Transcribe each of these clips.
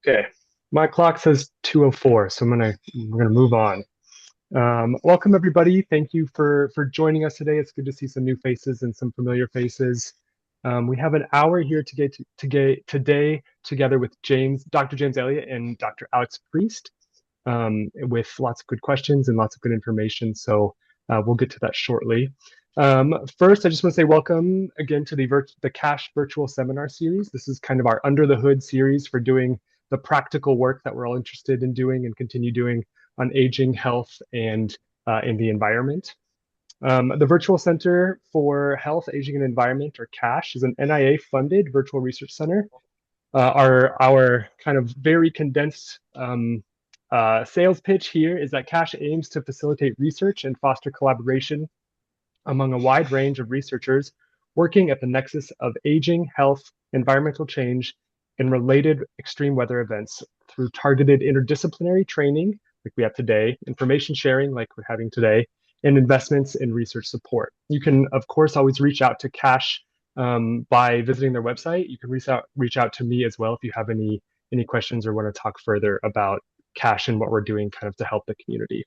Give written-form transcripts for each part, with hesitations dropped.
Okay, my clock says 2:04, so we're gonna move on. Welcome everybody. Thank you for joining us today. It's good to see some new faces and some familiar faces. We have an hour here today together with Dr. James Elliott and Dr. Alex Priest, with lots of good questions and lots of good information. So we'll get to that shortly. First, I just want to say welcome again to the Cash Virtual Seminar Series. This is kind of our under the hood series for doing the practical work that we're all interested in doing and continue doing on aging, health, and in the environment. The Virtual Center for Health, Aging, and Environment, or CASH, is an NIA-funded virtual research center. Our kind of very condensed sales pitch here is that CASH aims to facilitate research and foster collaboration among a wide range of researchers working at the nexus of aging, health, environmental change, and related extreme weather events through targeted interdisciplinary training, like we have today, information sharing, like we're having today, and investments in research support. You can, of course, always reach out to CASH by visiting their website. You can reach out to me as well if you have any questions or want to talk further about CASH and what we're doing kind of to help the community.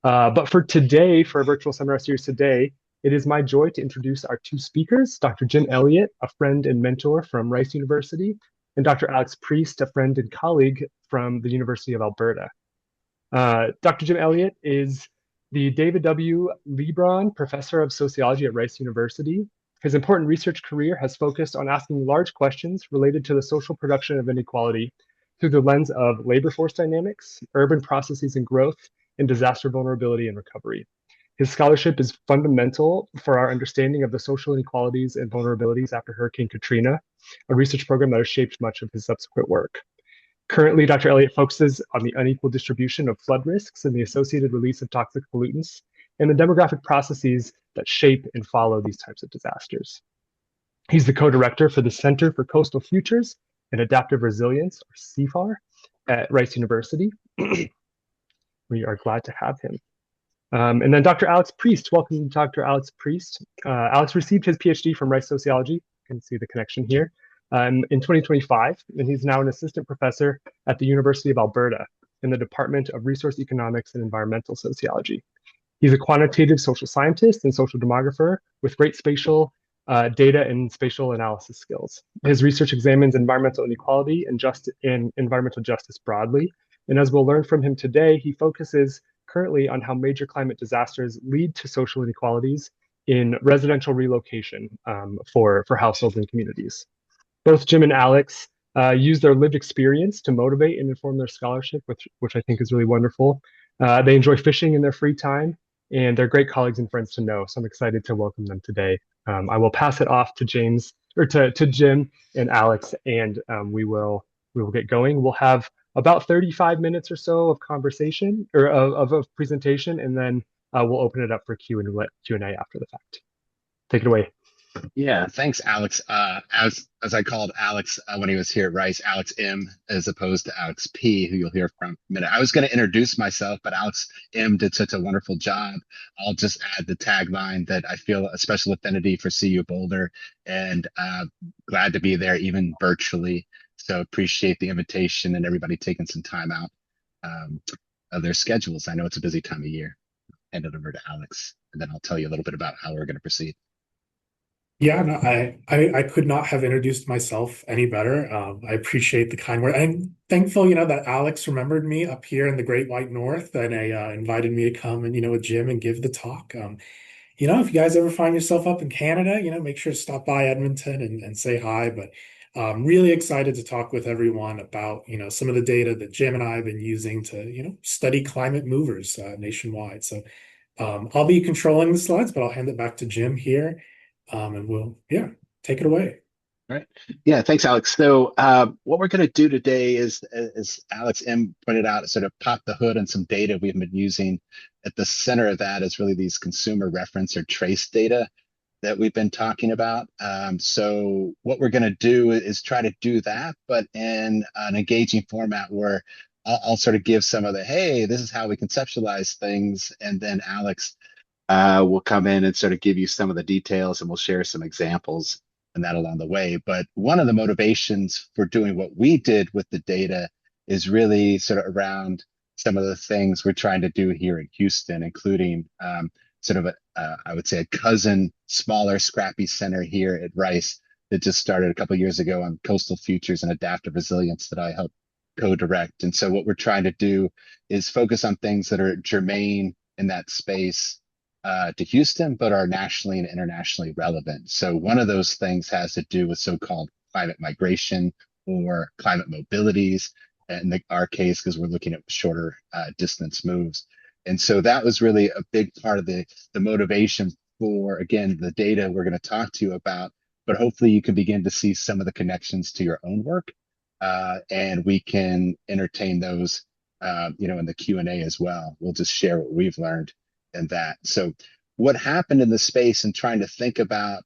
But for today, for our virtual seminar series today, it is my joy to introduce our two speakers, Dr. Jim Elliott, a friend and mentor from Rice University, and Dr. Alex Priest, a friend and colleague from the University of Alberta. Dr. Jim Elliott is the David W. Lebron Professor of Sociology at Rice University. His important research career has focused on asking large questions related to the social production of inequality through the lens of labor force dynamics, urban processes and growth, and disaster vulnerability and recovery. His scholarship is fundamental for our understanding of the social inequalities and vulnerabilities after Hurricane Katrina, a research program that has shaped much of his subsequent work. Currently, Dr. Elliott focuses on the unequal distribution of flood risks and the associated release of toxic pollutants, and the demographic processes that shape and follow these types of disasters. He's the co-director for the Center for Coastal Futures and Adaptive Resilience, or CFAR, at Rice University. We are glad to have him. And then Dr. Alex Priest, welcome Dr. Alex Priest. Alex received his PhD from Rice Sociology, you can see the connection here, in 2025, and he's now an assistant professor at the University of Alberta in the Department of Resource Economics and Environmental Sociology. He's a quantitative social scientist and social demographer with great spatial data and spatial analysis skills. His research examines environmental inequality and environmental justice broadly. And as we'll learn from him today, he focuses currently on how major climate disasters lead to social inequalities in residential relocation for households and communities. Both Jim and Alex use their lived experience to motivate and inform their scholarship, which I think is really wonderful. They enjoy fishing in their free time, and they're great colleagues and friends to know. So I'm excited to welcome them today. I will pass it off to Jim and Alex, and we will get going. We'll have about 35 minutes or so of conversation or of presentation, and then we'll open it up for Q&A after the fact. Take it away. Yeah, thanks, Alex. As I called Alex when he was here at Rice, Alex M, as opposed to Alex P, who you'll hear from in a minute. I was going to introduce myself, but Alex M did such a wonderful job. I'll just add the tagline that I feel a special affinity for CU Boulder, and glad to be there even virtually. So appreciate the invitation and everybody taking some time out of their schedules. I know it's a busy time of year. Hand it over to Alex, and then I'll tell you a little bit about how we're going to proceed. Yeah, no, I could not have introduced myself any better. I appreciate the kind word. I'm thankful, that Alex remembered me up here in the Great White North and invited me to come and, with Jim and give the talk. If you guys ever find yourself up in Canada, make sure to stop by Edmonton and say hi. But I'm really excited to talk with everyone about, some of the data that Jim and I have been using to, study climate movers nationwide. So I'll be controlling the slides, but I'll hand it back to Jim here. And we'll, take it away. All right. Yeah, thanks, Alex. So what we're going to do today is, as Alex M pointed out, sort of pop the hood on some data we've been using. At the center of that is really these consumer reference or trace data that we've been talking about. So what we're going to do is try to do that, but in an engaging format where I'll sort of give some of the, hey, this is how we conceptualize things, and then Alex we'll come in and sort of give you some of the details, and we'll share some examples and that along the way. But one of the motivations for doing what we did with the data is really sort of around some of the things we're trying to do here in Houston, including sort of I would say a cousin, smaller, scrappy center here at Rice that just started a couple of years ago on coastal futures and adaptive resilience that I helped co-direct. And so what we're trying to do is focus on things that are germane in that space to Houston, but are nationally and internationally relevant. So one of those things has to do with so-called climate migration or climate mobilities, in our case, because we're looking at shorter distance moves. And so that was really a big part of the motivation for, again, the data we're going to talk to you about, but hopefully you can begin to see some of the connections to your own work. And we can entertain those, in the Q&A as well. We'll just share what we've learned in that. So what happened in the space and trying to think about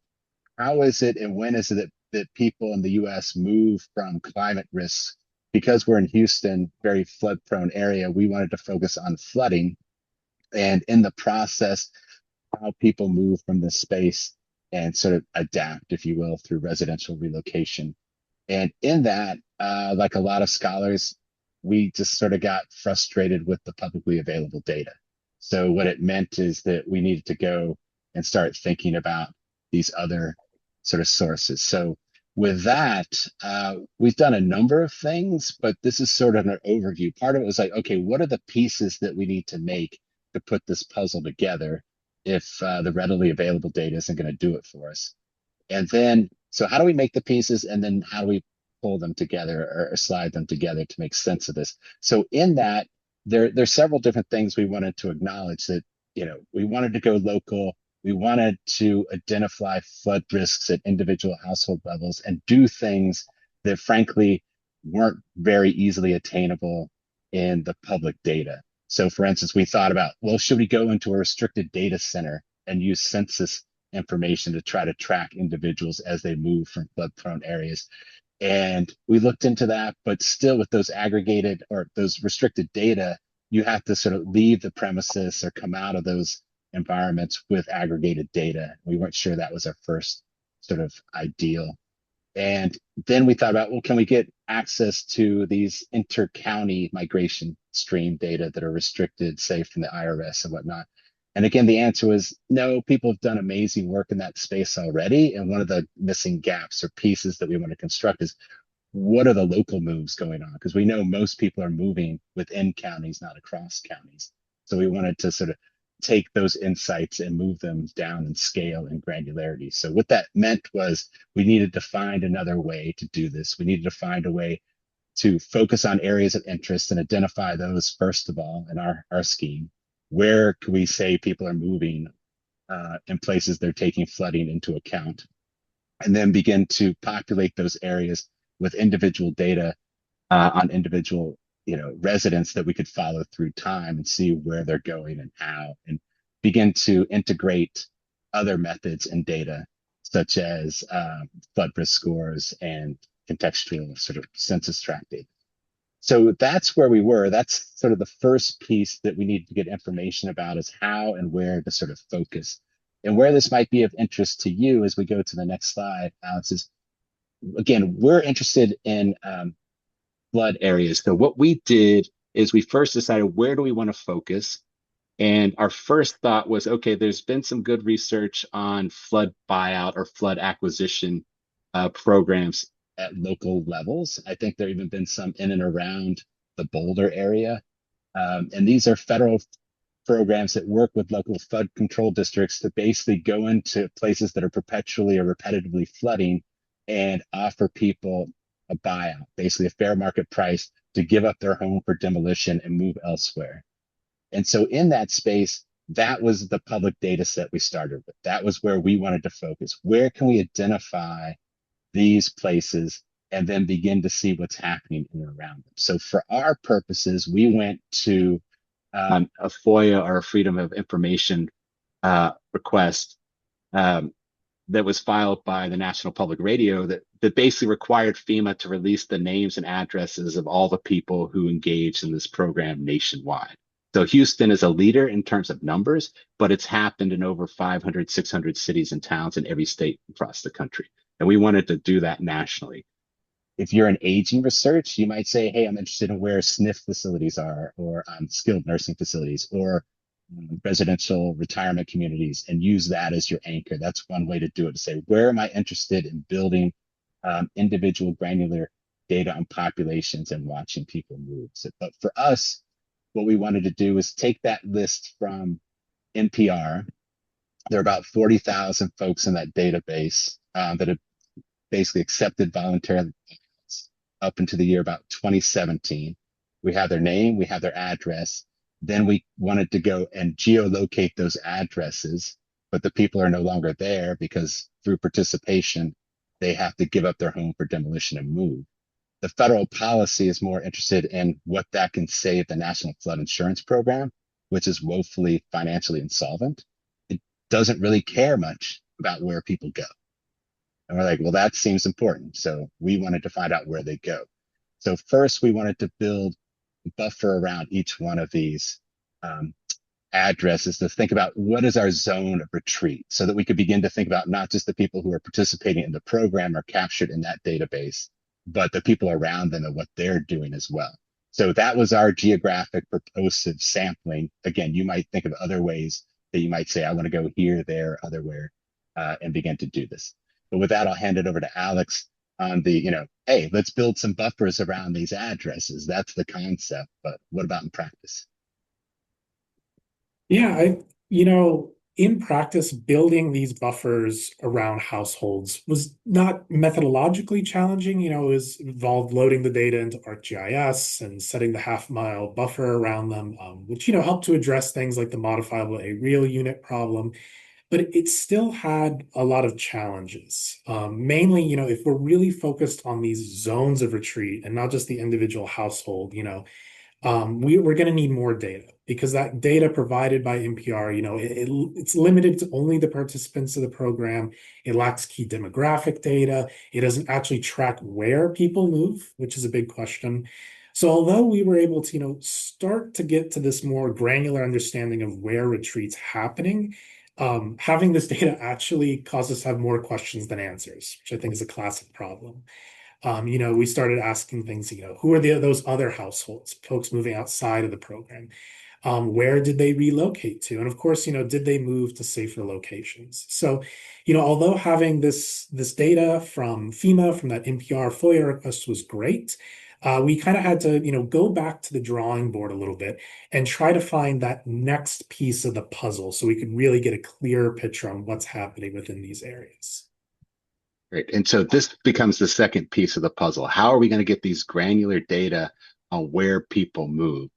how is it and when is it that people in the US move from climate risks? Because we're in Houston, very flood prone area, we wanted to focus on flooding and in the process, how people move from this space and sort of adapt, if you will, through residential relocation. And in that, like a lot of scholars, we just sort of got frustrated with the publicly available data. So what it meant is that we needed to go and start thinking about these other sort of sources. So with that, we've done a number of things, but this is sort of an overview. Part of it was like, okay, what are the pieces that we need to make to put this puzzle together if the readily available data isn't going to do it for us? And then, so how do we make the pieces, and then how do we pull them together or slide them together to make sense of this? So in that, there's several different things we wanted to acknowledge that, we wanted to go local. We wanted to identify flood risks at individual household levels and do things that frankly weren't very easily attainable in the public data. So for instance, we thought about, well, should we go into a restricted data center and use census information to try to track individuals as they move from flood prone areas? And we looked into that, but still with those aggregated or those restricted data, you have to sort of leave the premises or come out of those environments with aggregated data. We weren't sure that was our first sort of ideal. And then we thought about, well, can we get access to these inter-county migration stream data that are restricted, say, from the IRS and whatnot? And again, the answer was no. People have done amazing work in that space already. And one of the missing gaps or pieces that we want to construct is, what are the local moves going on? Because we know most people are moving within counties, not across counties. So we wanted to sort of take those insights and move them down in scale and granularity. So what that meant was we needed to find another way to do this. We needed to find a way to focus on areas of interest and identify those first of all in our scheme. Where can we say people are moving in places they're taking flooding into account? And then begin to populate those areas with individual data on individual residents that we could follow through time and see where they're going and how, and begin to integrate other methods and data such as flood risk scores and contextual sort of census tract data. So that's where we were. That's sort of the first piece that we need to get information about, is how and where to sort of focus. And where this might be of interest to you as we go to the next slide, Alex, is, again, we're interested in flood areas. So what we did is we first decided, where do we want to focus? And our first thought was, okay, there's been some good research on flood buyout or flood acquisition programs at local levels. I think there have even been some in and around the Boulder area. And these are federal programs that work with local flood control districts to basically go into places that are perpetually or repetitively flooding and offer people a buyout, basically a fair market price, to give up their home for demolition and move elsewhere. And so in that space, that was the public data set we started with. That was where we wanted to focus. Where can we identify these places and then begin to see what's happening in and around them? So for our purposes, we went to a FOIA, or a Freedom of Information request that was filed by the National Public Radio that basically required FEMA to release the names and addresses of all the people who engaged in this program nationwide. So Houston is a leader in terms of numbers, but it's happened in over 500, 600 cities and towns in every state across the country. And we wanted to do that nationally. If you're in aging research, you might say, hey, I'm interested in where SNF facilities are, or skilled nursing facilities, or residential retirement communities, and use that as your anchor. That's one way to do it, to say, where am I interested in building individual granular data on populations and watching people move. So, but for us, what we wanted to do is take that list from NPR. There are about 40,000 folks in that database that have basically accepted voluntarily up into the year about 2017. We have their name, we have their address. Then we wanted to go and geolocate those addresses, but the people are no longer there because through participation, they have to give up their home for demolition and move. The federal policy is more interested in what that can save the National Flood Insurance Program, which is woefully financially insolvent. It doesn't really care much about where people go. And we're like, well, that seems important. So we wanted to find out where they go. So first, we wanted to build a buffer around each one of these addresses to think about what is our zone of retreat, so that we could begin to think about not just the people who are participating in the program are captured in that database, but the people around them and what they're doing as well. So that was our geographic purposive sampling. Again, you might think of other ways that you might say, I want to go here, there, otherwhere, and begin to do this. But with that, I'll hand it over to Alex on the, hey, let's build some buffers around these addresses. That's the concept, but what about in practice? Yeah, in practice, building these buffers around households was not methodologically challenging. It involved loading the data into ArcGIS and setting the half-mile buffer around them, which, helped to address things like the modifiable areal unit problem. But it still had a lot of challenges. Mainly, if we're really focused on these zones of retreat and not just the individual household, we're going to need more data, because that data provided by NPR, it's limited to only the participants of the program. It lacks key demographic data. It doesn't actually track where people move, which is a big question. So although we were able to, start to get to this more granular understanding of where retreat's happening, having this data actually caused us to have more questions than answers, which I think is a classic problem. We started asking things, who are those other households, folks moving outside of the program? Where did they relocate to? And of course, did they move to safer locations? So, although having this data from FEMA, from that NPR FOIA request was great, we kind of had to, go back to the drawing board a little bit and try to find that next piece of the puzzle so we could really get a clearer picture on what's happening within these areas. Great. And so this becomes the second piece of the puzzle. How are we going to get these granular data on where people move?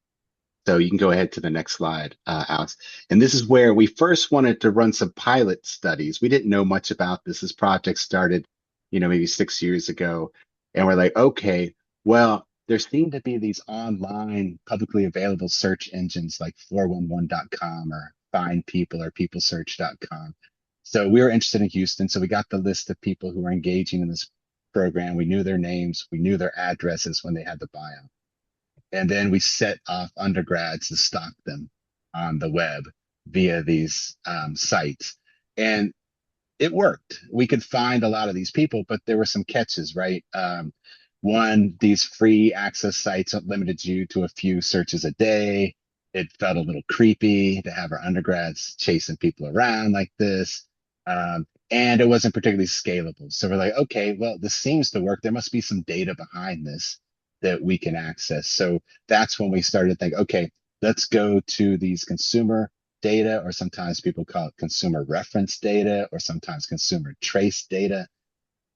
So you can go ahead to the next slide, Alex. And this is where we first wanted to run some pilot studies. We didn't know much about this. This project started, maybe 6 years ago. And we're like, okay, well, there seem to be these online publicly available search engines like 411.com or Find People or peoplesearch.com. So we were interested in Houston. So we got the list of people who were engaging in this program. We knew their names. We knew their addresses when they had the bio. And then we set off undergrads to stalk them on the web via these sites. And it worked. We could find a lot of these people, but there were some catches, right? One, these free access sites limited you to a few searches a day. It felt a little creepy to have our undergrads chasing people around like this. And it wasn't particularly scalable. So we're like, okay, well, this seems to work. There must be some data behind this that we can access. So that's when we started to think, okay, let's go to these consumer data, or sometimes people call it consumer reference data, or sometimes consumer trace data.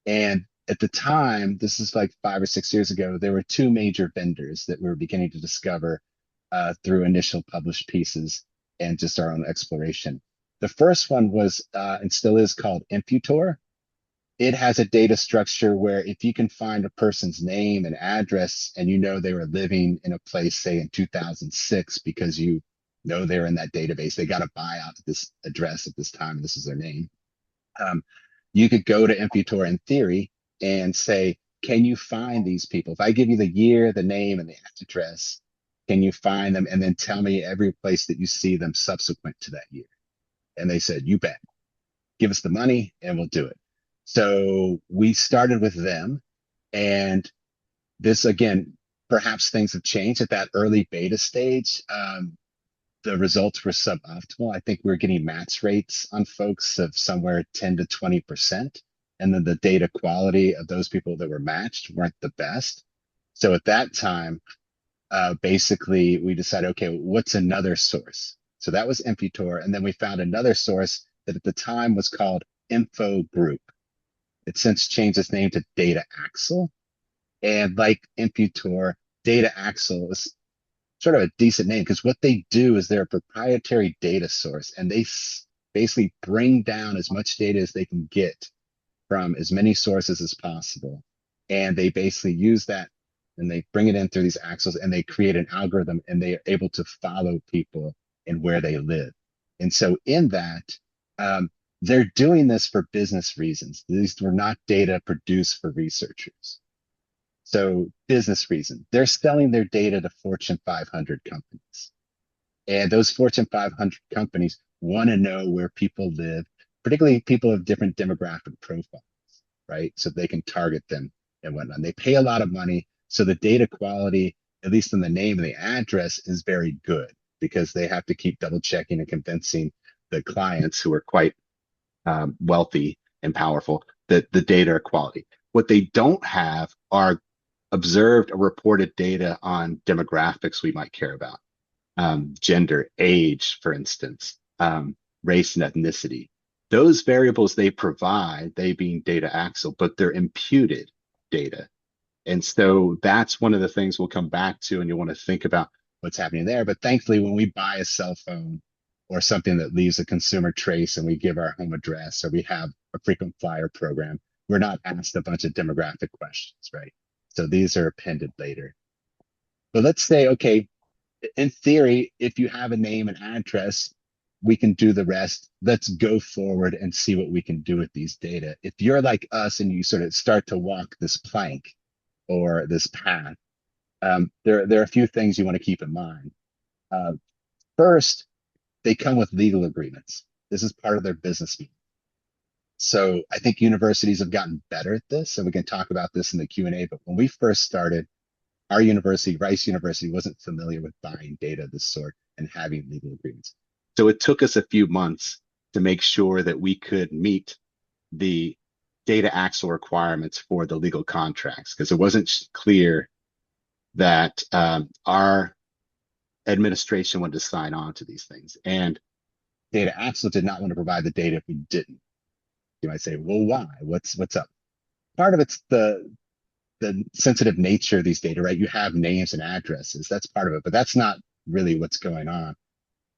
And at the time, this is like 5 or 6 years ago, there were two major vendors that we were beginning to discover through initial published pieces and just our own exploration. The first one was, and still is, called Imputor. It has a data structure where if you can find a person's name and address and they were living in a place, say in 2006, because they're in that database, they got a buyout at this address at this time, and this is their name. You could go to Imputor in theory and say, can you find these people? If I give you the year, the name, and the address, can you find them? And then tell me every place that you see them subsequent to that year. And they said, you bet. Give us the money and we'll do it. So we started with them, and this again, perhaps things have changed at that early beta stage. The results were suboptimal. I think we were getting match rates on folks of somewhere 10 to 20%. And then the data quality of those people that were matched weren't the best. So at that time, basically we decided, okay, what's another source? So that was Imputor. And then we found another source that at the time was called Info Group. It's since changed its name to Data Axle. And like Imputor, Data Axle is sort of a decent name because what they do is they're a proprietary data source, and they basically bring down as much data as they can get from as many sources as possible. And they basically use that and they bring it in through these axles and they create an algorithm and they are able to follow people and where they live. And so in that, um, they're doing this for business reasons. These were not data produced for researchers. So business reason, they're selling their data to Fortune 500 companies. And those Fortune 500 companies want to know where people live, particularly people of different demographic profiles, right? So they can target them and whatnot. They pay a lot of money. So the data quality, at least in the name and the address, is very good because they have to keep double checking and convincing the clients who are quite wealthy and powerful that the data are quality. What they don't have are observed or reported data on demographics we might care about, gender, age, for instance, race and ethnicity. Those variables they provide, they being data axle, but they're imputed data. And so that's one of the things we'll come back to, and you'll want to think about what's happening there. But thankfully, when we buy a cell phone or something that leaves a consumer trace and we give our home address or we have a frequent flyer program, we're not asked a bunch of demographic questions, right? So these are appended later. But let's say, okay, in theory, if you have a name and address, we can do the rest. Let's go forward and see what we can do with these data. If you're like us and you sort of start to walk this plank or this path, there are a few things you want to keep in mind. Uh, First, they come with legal agreements. This is part of their business model. So I think universities have gotten better at this, and we can talk about this in the Q&A. But when we first started, our university, Rice University, wasn't familiar with buying data of this sort and having legal agreements. So it took us a few months to make sure that we could meet the data axle requirements for the legal contracts, because it wasn't clear that our administration wanted to sign on to these things. And data axle did not want to provide the data if we didn't. You might say, well, why? What's up? Part of it's the sensitive nature of these data, right? You have names and addresses. That's part of it, but that's not really what's going on.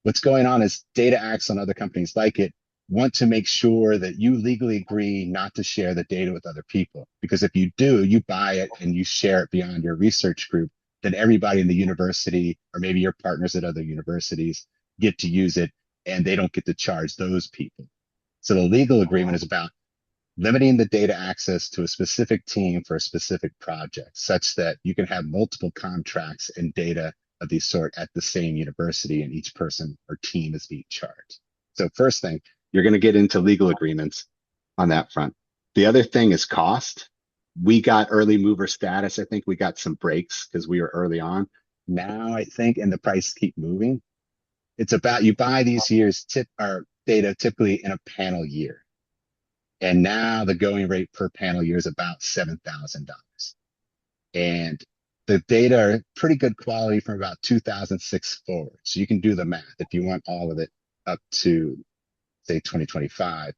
What's going on is Data Axle and other companies like it want to make sure that you legally agree not to share the data with other people. Because if you do, you buy it and you share it beyond your research group, then everybody in the university, or maybe your partners at other universities, get to use it and they don't get to charge those people. So the legal agreement is about limiting the data access to a specific team for a specific project, such that you can have multiple contracts and data of these sort at the same university, and each person or team is being charged. So first thing, you're going to get into legal agreements on that front. The other thing is cost. We got early mover status. I think we got some breaks because we were early on. Now I think, and the prices keep moving. It's about you buy these years or data typically in a panel year. And now the going rate per panel year is about $7,000. And the data are pretty good quality from about 2006 forward. So you can do the math. If you want all of it up to, say, 2025,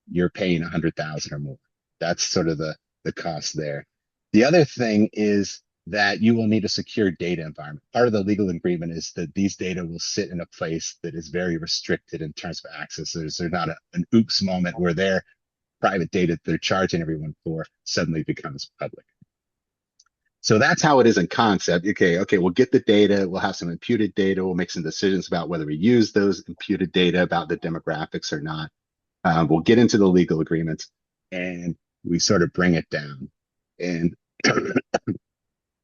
you're paying 100,000 or more. That's sort of the cost there. The other thing is that you will need a secure data environment. Part of the legal agreement is that these data will sit in a place that is very restricted in terms of access. So there's not an oops moment where their private data that they're charging everyone for suddenly becomes public. So that's how it is in concept. Okay, we'll get the data, we'll have some imputed data, we'll make some decisions about whether we use those imputed data about the demographics or not. We'll get into the legal agreements and we sort of bring it down. And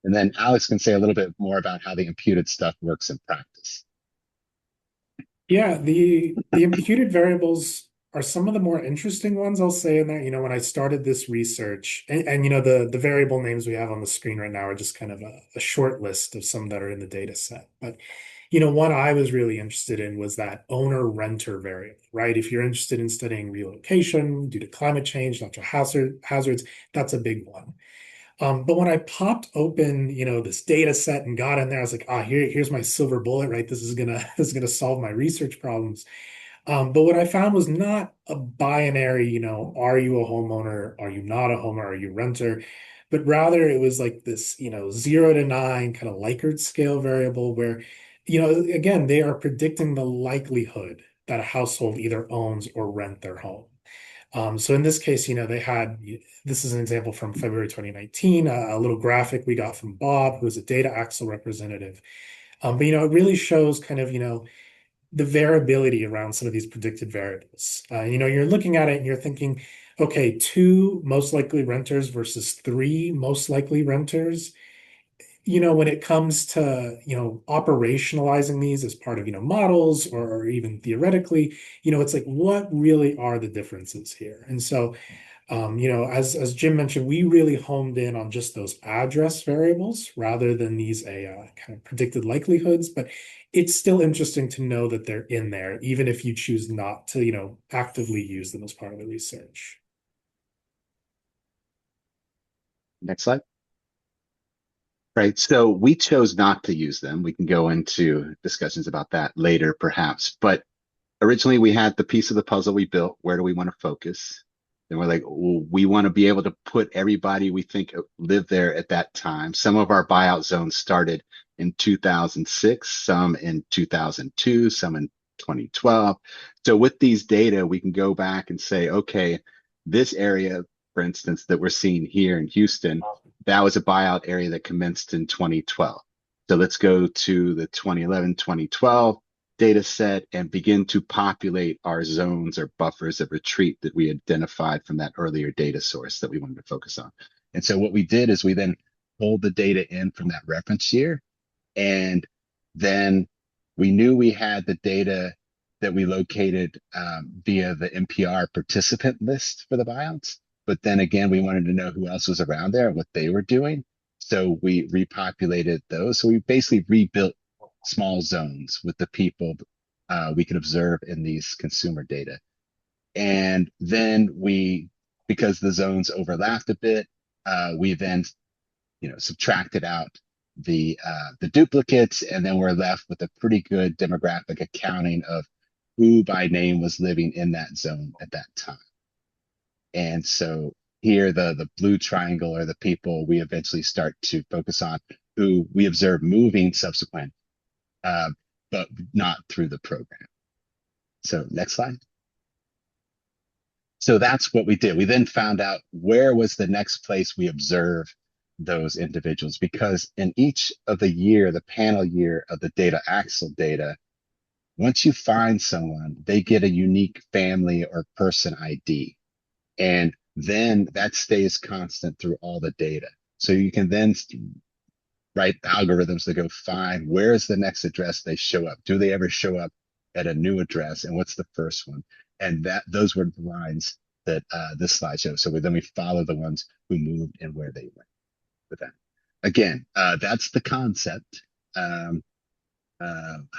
and then Alex can say a little bit more about how the imputed stuff works in practice. Yeah, the imputed variables are some of the more interesting ones, I'll say in there. When I started this research, and the variable names we have on the screen right now are just kind of a short list of some that are in the data set. But one I was really interested in was that owner-renter variable, right? If you're interested in studying relocation due to climate change, natural hazards, that's a big one. But when I popped open, this data set and got in there, I was like, here's my silver bullet, right? This is gonna this is gonna solve my research problems. But what I found was not a binary, are you a homeowner? Are you not a homeowner? Are you a renter? But rather it was like this, 0 to 9 kind of Likert scale variable where, again, they are predicting the likelihood that a household either owns or rent their home. So in this case, this is an example from February 2019, a little graphic we got from Bob, who is a data axle representative. But, it really shows kind of, the variability around some of these predicted variables. You're looking at it and you're thinking, okay, two most likely renters versus three most likely renters. When it comes to, operationalizing these as part of, models or even theoretically, it's like, what really are the differences here? And so, as Jim mentioned, we really homed in on just those address variables rather than these kind of predicted likelihoods. But it's still interesting to know that they're in there, even if you choose not to, actively use them as part of the research. Next slide. Right. So we chose not to use them. We can go into discussions about that later, perhaps. But originally we had the piece of the puzzle we built. Where do we want to focus? And we're like, well, we want to be able to put everybody we think lived there at that time. Some of our buyout zones started in 2006, some in 2002, some in 2012. So with these data, we can go back and say, okay, this area, for instance, that we're seeing here in Houston, that was a buyout area that commenced in 2012. So let's go to the 2011, 2012 data set and begin to populate our zones or buffers of retreat that we identified from that earlier data source that we wanted to focus on. And so what we did is we then pulled the data in from that reference year, and then we knew we had the data that we located via the NPR participant list for the buyouts. But then again, we wanted to know who else was around there and what they were doing. So we repopulated those. So we basically rebuilt small zones with the people we could observe in these consumer data. And then because the zones overlapped a bit, we then subtracted out the duplicates, and then we're left with a pretty good demographic accounting of who by name was living in that zone at that time. And so here, the blue triangle are the people we eventually start to focus on, who we observe moving subsequent, but not through the program. So next slide. So that's what we did. We then found out where was the next place we observe those individuals, because in each of the panel year of the data axle data, once you find someone, they get a unique family or person ID. And then that stays constant through all the data. So you can then write algorithms that go find where's the next address they show up. Do they ever show up at a new address? And what's the first one? And those were the lines that this slide shows. So then we follow the ones who moved and where they went with that. Again, that's the concept. How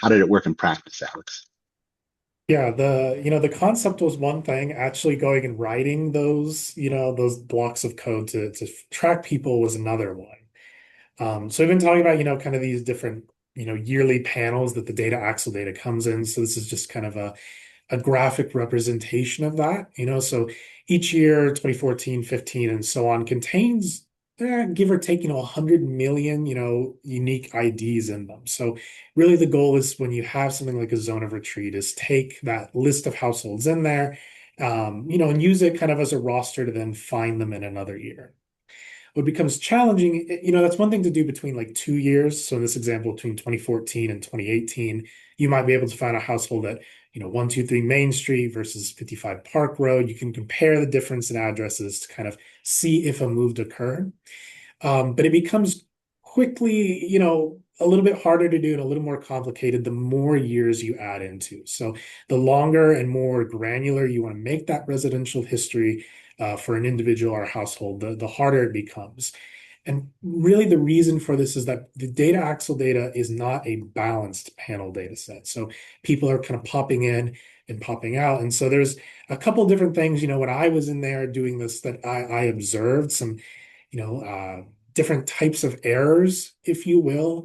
did it work in practice, Alex? Yeah, the concept was one thing. Actually going and writing those blocks of code to track people was another one. So we've been talking about, kind of these different, yearly panels that the data axle data comes in. So this is just kind of a graphic representation of that, so each year, 2014, 15, and so on, contains give or take, 100 million, unique IDs in them. So really the goal is, when you have something like a zone of retreat, is take that list of households in there, and use it kind of as a roster to then find them in another year. What becomes challenging, that's one thing to do between like 2 years. So in this example, between 2014 and 2018, you might be able to find a household at, 123 Main Street versus 55 Park Road. You can compare the difference in addresses to kind of see if a move occurred. But it becomes quickly, a little bit harder to do and a little more complicated the more years you add into. So the longer and more granular you want to make that residential history for an individual or household, the harder it becomes. And really, the reason for this is that the data axle data is not a balanced panel data set. So people are kind of popping in and popping out. And so there's a couple different things, when I was in there doing this, that I observed some, different types of errors, if you will.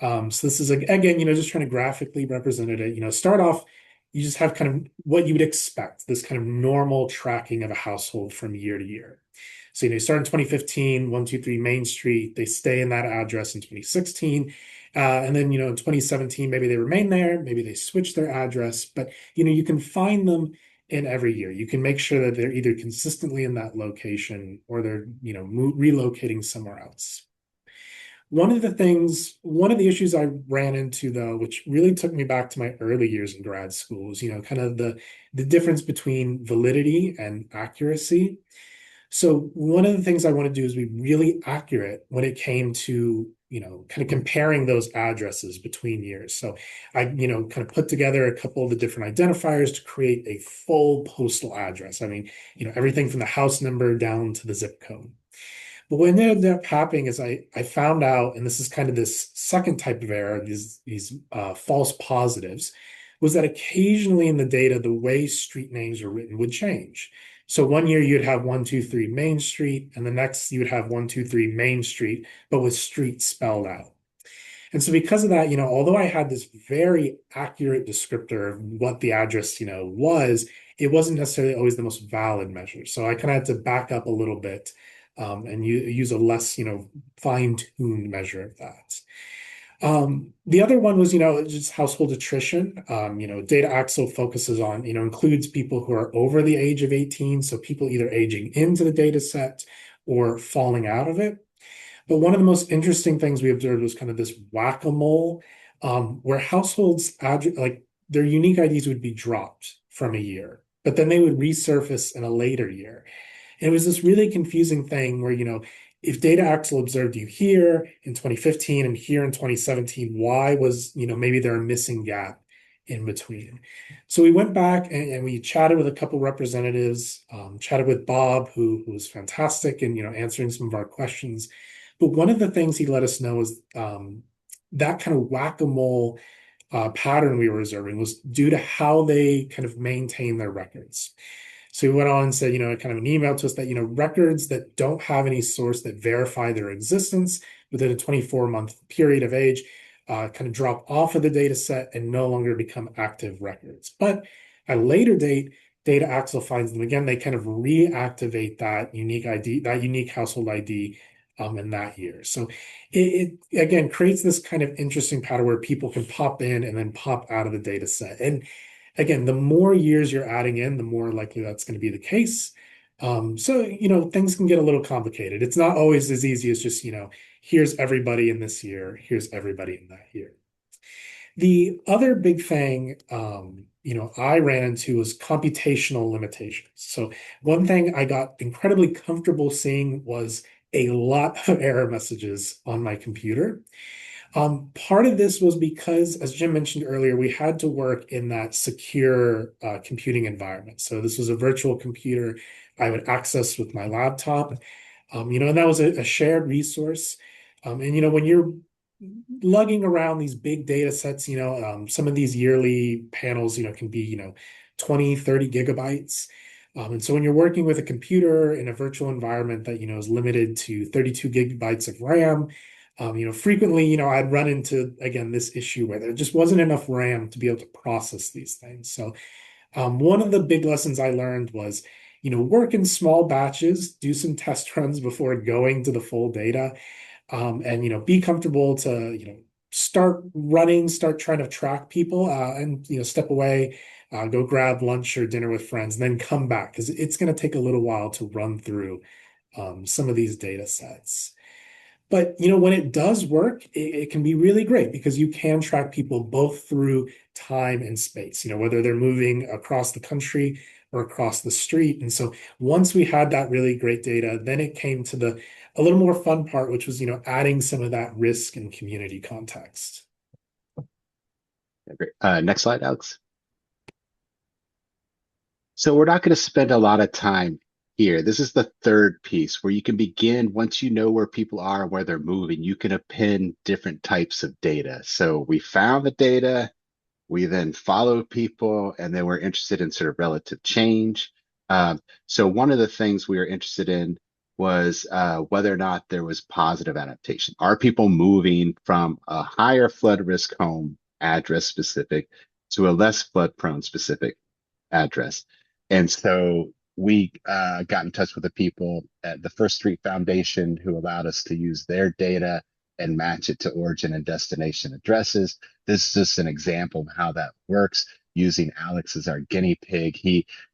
So this is, again, just trying to graphically represent it. Start off, you just have kind of what you would expect, this kind of normal tracking of a household from year to year. So, you start in 2015, 123 Main Street. They stay in that address in 2016. And then, in 2017, maybe they remain there. Maybe they switch their address. But, you can find them in every year. You can make sure that they're either consistently in that location or they're, relocating somewhere else. One of the issues I ran into, though, which really took me back to my early years in grad school, is, kind of the difference between validity and accuracy. So one of the things I want to do is be really accurate when it came to, kind of comparing those addresses between years. So I, kind of put together a couple of the different identifiers to create a full postal address. I mean, everything from the house number down to the zip code. But what ended up happening is I found out, and this is kind of this second type of error, these false positives, was that occasionally in the data, the way street names are written would change. So one year you'd have 123 Main Street, and the next you would have 123 Main Street, but with street spelled out. And so because of that, although I had this very accurate descriptor of what the address, was, it wasn't necessarily always the most valid measure. So I kind of had to back up a little bit and use a less, fine-tuned measure of that. The other one was, just household attrition. Data Axle focuses on, includes people who are over the age of 18. So people either aging into the data set or falling out of it. But one of the most interesting things we observed was kind of this whack-a-mole, where households, like their unique IDs would be dropped from a year, but then they would resurface in a later year. And it was this really confusing thing where, if Data Axle observed you here in 2015 and here in 2017, why was, maybe there a missing gap in between? So we went back and we chatted with a couple representatives, chatted with Bob, who was fantastic in, answering some of our questions. But one of the things he let us know is that kind of whack-a-mole pattern we were observing was due to how they kind of maintain their records. So he went on and said, kind of an email to us that, records that don't have any source that verify their existence within a 24-month period of age kind of drop off of the data set and no longer become active records. But at a later date, Data Axle finds them again, they kind of reactivate that unique ID, that unique household ID in that year. So it again creates this kind of interesting pattern where people can pop in and then pop out of the data set. And again, the more years you're adding in, the more likely that's going to be the case. So, things can get a little complicated. It's not always as easy as just, here's everybody in this year, here's everybody in that year. The other big thing, I ran into was computational limitations. So one thing I got incredibly comfortable seeing was a lot of error messages on my computer. Part of this was because, as Jim mentioned earlier, we had to work in that secure computing environment. So this was a virtual computer I would access with my laptop, and that was a shared resource. And when you're lugging around these big data sets, some of these yearly panels, can be, 20, 30 gigabytes. And so when you're working with a computer in a virtual environment that, is limited to 32 gigabytes of RAM, frequently, I'd run into, again, this issue where there just wasn't enough RAM to be able to process these things. So one of the big lessons I learned was, work in small batches, do some test runs before going to the full data, and, be comfortable to, start trying to track people and, step away, go grab lunch or dinner with friends, and then come back because it's going to take a little while to run through some of these data sets. But, when it does work, it can be really great because you can track people both through time and space, whether they're moving across the country or across the street. And so once we had that really great data, then it came to the a little more fun part, which was, adding some of that risk and community context. Great. Next slide, Alex. So we're not going to spend a lot of time here. This is the third piece where you can begin, once you know where people are, where they're moving, you can append different types of data. So we found the data, we then followed people, and then we're interested in sort of relative change. So one of the things we were interested in was whether or not there was positive adaptation. Are people moving from a higher flood risk home address specific to a less flood prone specific address? And so we got in touch with the people at the First Street Foundation who allowed us to use their data and match it to origin and destination addresses. This is just an example of how that works using Alex as our guinea pig.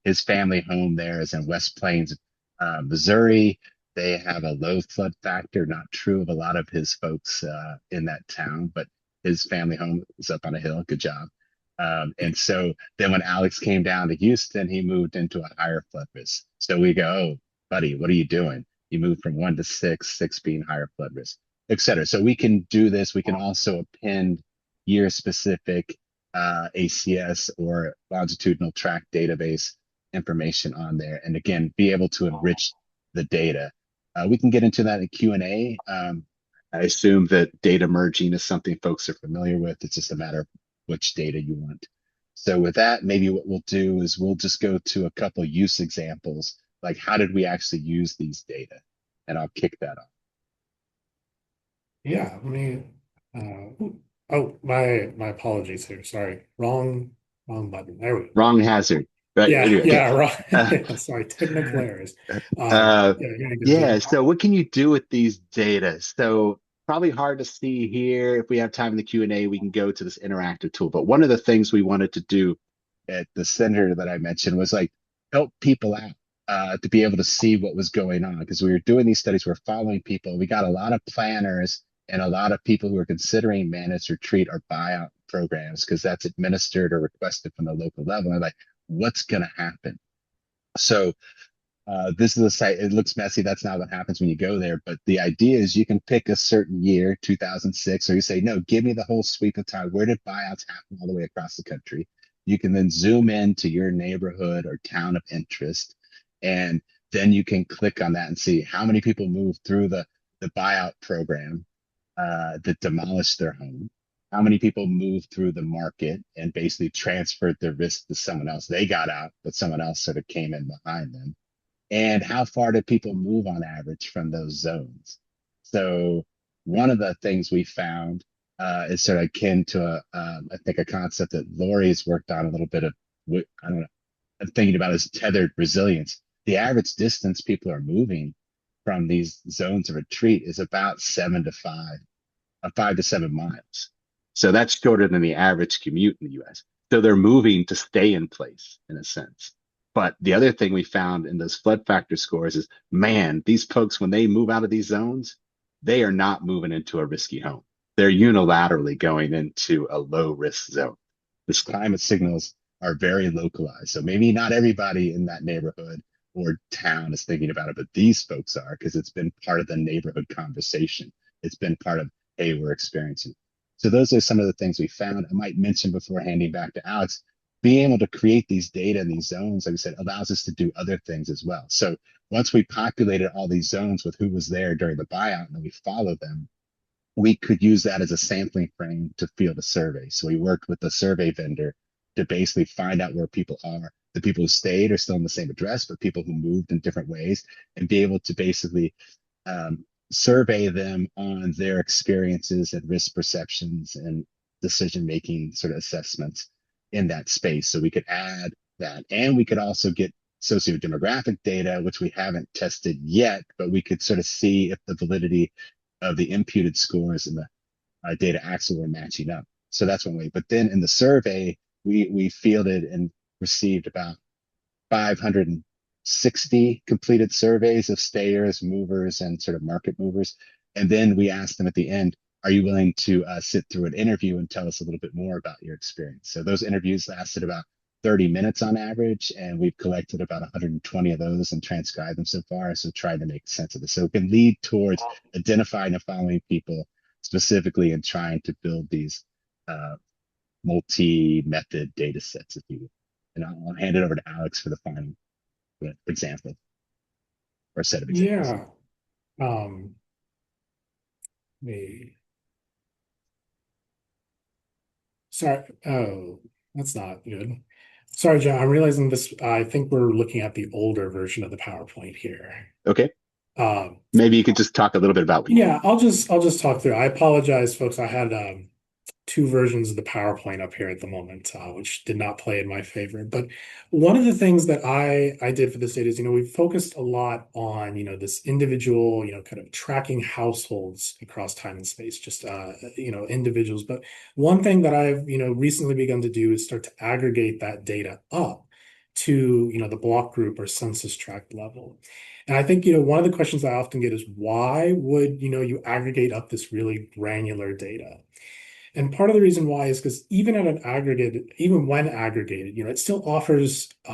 His family home there is in West Plains, Missouri. They have a low flood factor, not true of a lot of his folks in that town, but his family home is up on a hill. Good job. And so then when Alex came down to Houston, he moved into a higher flood risk. So we go, oh, buddy, what are you doing? You moved from 1 to 6, 6 being higher flood risk, et cetera. So we can do this. We can also append year specific ACS or longitudinal track database information on there. And again, be able to enrich the data. We can get into that in Q&A. I assume that data merging is something folks are familiar with. It's just a matter of which data you want. So with that, maybe what we'll do is we'll just go to a couple use examples, like how did we actually use these data? And I'll kick that off. Yeah, let me oh, my apologies here. Sorry. Wrong button. There we go. Wrong hazard. Right. Yeah, Anyway. yeah, right. Yeah, sorry, technical errors. Yeah, so what can you do with these data? So probably hard to see here. If we have time in the Q&A, we can go to this interactive tool. But one of the things we wanted to do at the center that I mentioned was like help people out to be able to see what was going on. Because we were doing these studies, we're following people. We got a lot of planners and a lot of people who are considering managed retreat or buyout programs because that's administered or requested from the local level. And like, what's going to happen? So this is a site, it looks messy. That's not what happens when you go there. But the idea is you can pick a certain year, 2006, or you say, no, give me the whole sweep of time. Where did buyouts happen all the way across the country? You can then zoom in to your neighborhood or town of interest. And then you can click on that and see how many people moved through the buyout program that demolished their home. How many people moved through the market and basically transferred their risk to someone else? They got out, but someone else sort of came in behind them. And how far do people move on average from those zones? So one of the things we found is sort of akin to I think a concept that Lori's worked on a little bit of, I don't know, I'm thinking about is tethered resilience. The average distance people are moving from these zones of retreat is about 5 to 7 miles. So that's shorter than the average commute in the US. So they're moving to stay in place in a sense. But the other thing we found in those flood factor scores is, man, these folks, when they move out of these zones, they are not moving into a risky home. They're unilaterally going into a low risk zone. This climate signals are very localized. So maybe not everybody in that neighborhood or town is thinking about it, but these folks are, because it's been part of the neighborhood conversation. It's been part of, hey, we're experiencing. So those are some of the things we found. I might mention before handing back to Alex, being able to create these data in these zones, like I said, allows us to do other things as well. So once we populated all these zones with who was there during the buyout and then we followed them, we could use that as a sampling frame to field a survey. So we worked with the survey vendor to basically find out where people are. The people who stayed are still in the same address, but people who moved in different ways, and be able to basically survey them on their experiences and risk perceptions and decision-making sort of assessments in that space. So we could add that, and we could also get sociodemographic data, which we haven't tested yet, but we could sort of see if the validity of the imputed scores and the data actually were matching up. So that's one way. But then in the survey, we fielded and received about 560 completed surveys of stayers, movers, and sort of market movers. And then we asked them at the end, are you willing to sit through an interview and tell us a little bit more about your experience? So those interviews lasted about 30 minutes on average, and we've collected about 120 of those and transcribed them so far. So trying to make sense of this. So it can lead towards identifying and following people specifically and trying to build these uh, multi-method data sets, if you will. And I'll hand it over to Alex for the final example or set of examples. Yeah. Um, me. Sorry. Oh, that's not good. Sorry, John. I'm realizing this. I think we're looking at the older version of the PowerPoint here. Okay. Um, Maybe you could just talk a little bit about. yeah, I'll just talk through. I apologize, folks. I had two versions of the PowerPoint up here at the moment, which did not play in my favor. But one of the things that I did for this data is, we focused a lot on, this individual, kind of tracking households across time and space, just individuals. But one thing that I've, recently begun to do is start to aggregate that data up to, the block group or census tract level. And I think, one of the questions I often get is why would, you aggregate up this really granular data? And part of the reason why is because even at an aggregate, even when aggregated, it still offers a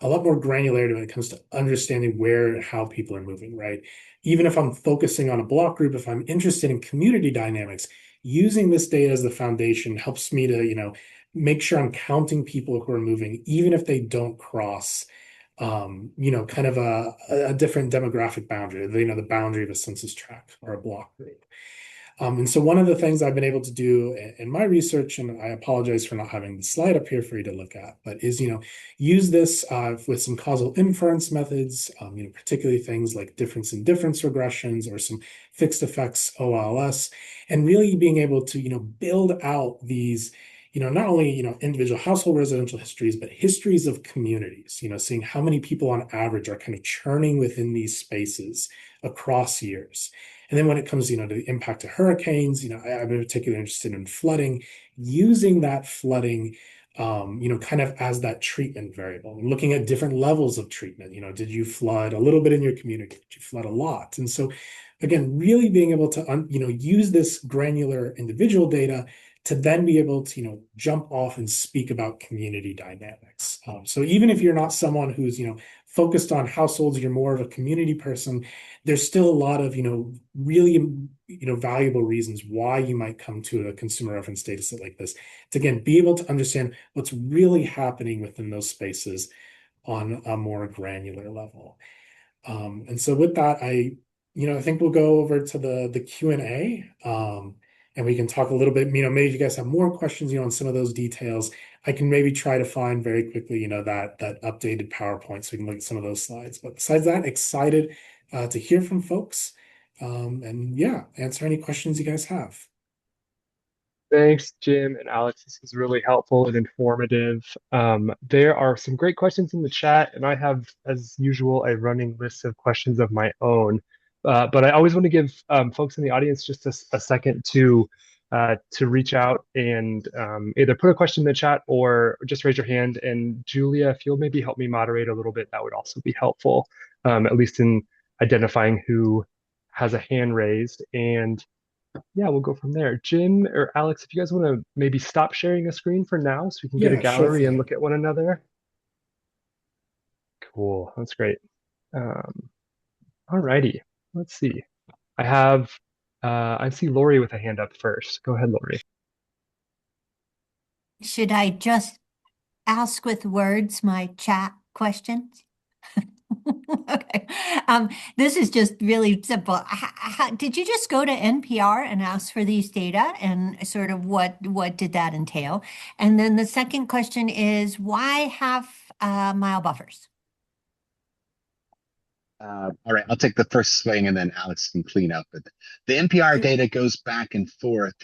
lot more granularity when it comes to understanding where and how people are moving, right? Even if I'm focusing on a block group, if I'm interested in community dynamics, using this data as the foundation helps me to, make sure I'm counting people who are moving, even if they don't cross kind of a different demographic boundary, the boundary of a census tract or a block group. And so one of the things I've been able to do in my research, and I apologize for not having the slide up here for you to look at, but is, use this with some causal inference methods, particularly things like difference in difference regressions or some fixed effects OLS, and really being able to, build out these, not only, individual household residential histories, but histories of communities, seeing how many people on average are kind of churning within these spaces across years. And then when it comes, to the impact of hurricanes, I'm particularly interested in flooding, using that flooding, kind of as that treatment variable, looking at different levels of treatment. Did you flood a little bit in your community? Did you flood a lot? And so, again, really being able to, use this granular individual data to then be able to, jump off and speak about community dynamics. So even if you're not someone who's, focused on households, you're more of a community person, there's still a lot of, really, valuable reasons why you might come to a consumer reference data set like this to, again, be able to understand what's really happening within those spaces on a more granular level. And so with that, I think we'll go over to the Q&A, and we can talk a little bit, maybe if you guys have more questions, on some of those details, I can maybe try to find very quickly, that updated PowerPoint so we can look at some of those slides. But besides that, excited to hear from folks, and yeah, answer any questions you guys have. Thanks, Jim and Alex. This is really helpful and informative. There are some great questions in the chat, and I have, as usual, a running list of questions of my own. But I always want to give folks in the audience just a second to reach out and either put a question in the chat or just raise your hand. And Julia, if you'll maybe help me moderate a little bit, that would also be helpful, at least in identifying who has a hand raised. And yeah, we'll go from there. Jim or Alex, if you guys want to maybe stop sharing a screen for now so we can get a Yeah, sure gallery and thing. look at one another. Cool, that's great. All righty, let's see. I see Lori with a hand up first. Go ahead, Lori. Should I just ask with words my chat questions? Okay. This is just really simple. Did you just go to NPR and ask for these data and sort of what did that entail? And then the second question is why half-mile buffers? All right, I'll take the first swing and then Alex can clean up. But the NPR data goes back and forth.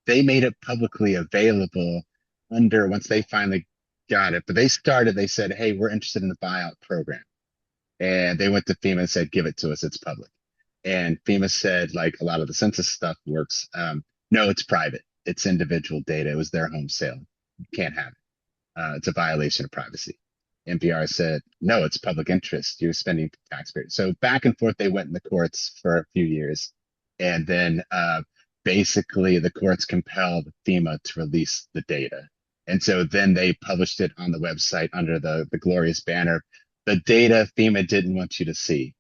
They made it publicly available once they finally got it. But they said, hey, we're interested in the buyout program. And they went to FEMA and said, give it to us, it's public. And FEMA said, like a lot of the census stuff works, no, it's private. It's individual data. It was their home sale. You can't have it. It's a violation of privacy. NPR said, no, it's public interest. You're spending taxpayers. So back and forth, they went in the courts for a few years. And then basically the courts compelled FEMA to release the data. And so then they published it on the website under the glorious banner, the data FEMA didn't want you to see.